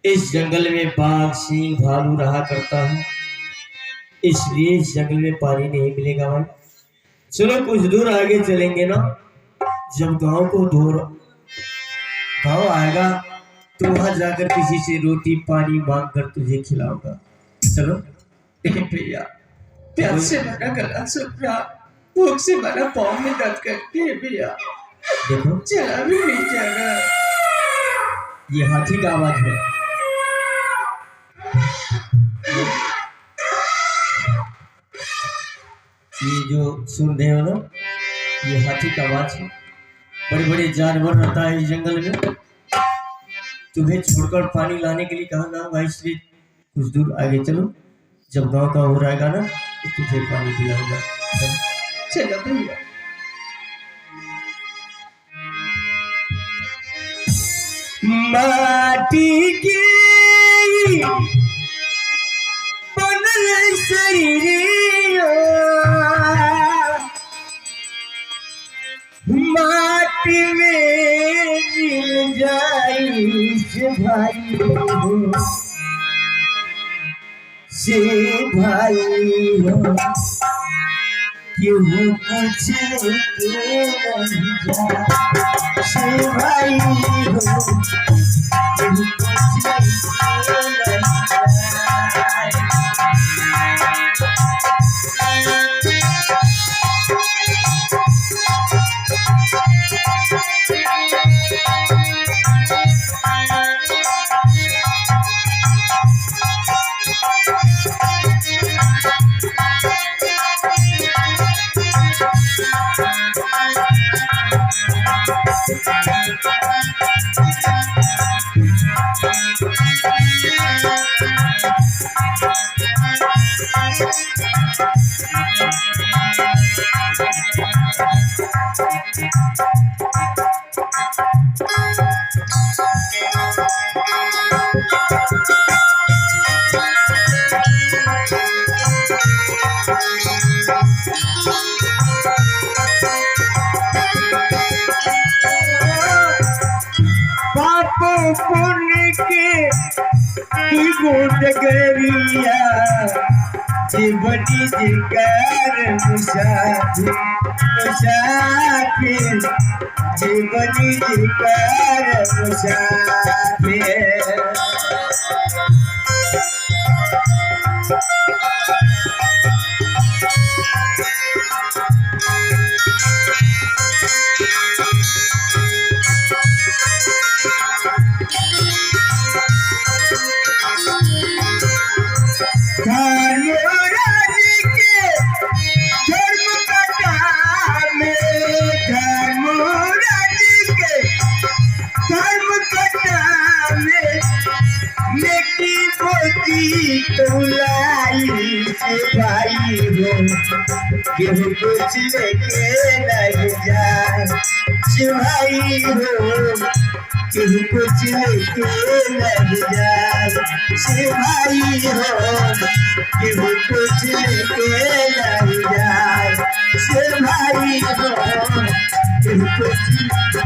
इस जंगल में बाघ सिंह भालू रहा करता है, इसलिए इस जंगल में पानी नहीं मिलेगा भाई। चलो कुछ दूर आगे चलेंगे ना, जब गांव आएगा तो वहां जाकर किसी से रोटी पानी मांग कर तुझे खिलाऊंगा। चलो। भैया प्यार से मना गला सूख रहा, भूख से मना पाँव में दर्द करती है भैया, देखो चला भी नहीं जा रहा। ये हाथी का आवाज है। ये जो सुन रहे हो ना, ये हाथी का आवाज है। बड़े बड़े जानवर रहता है इस जंगल में। तुम्हें छोड़कर पानी लाने के लिए कहा ना भाई, इसलिए कुछ दूर आगे चलो, जब गांव का हो रहेगा ना तो तुझे पानी पिलाऊंगा। चलो भैया। माटी की बनल शरीरिया, माटी में मिल जाई से भाई से भाई हो, क्यों कुछ के नहीं जा से भाई हो, क्यों कुछ के नहीं पाप पुण्य के डगरिया जीवनी जिगर मुसाफिर मुसाफिर जीवनी जिगर मुसाफिर भाई हो केहू कुछ लेके नहीं जाए सिपाही हो केहू कुछ लेके नहीं जाए सिपाही हो केहू कुछ लेके नहीं जाए सिपाही हो केहू कुछ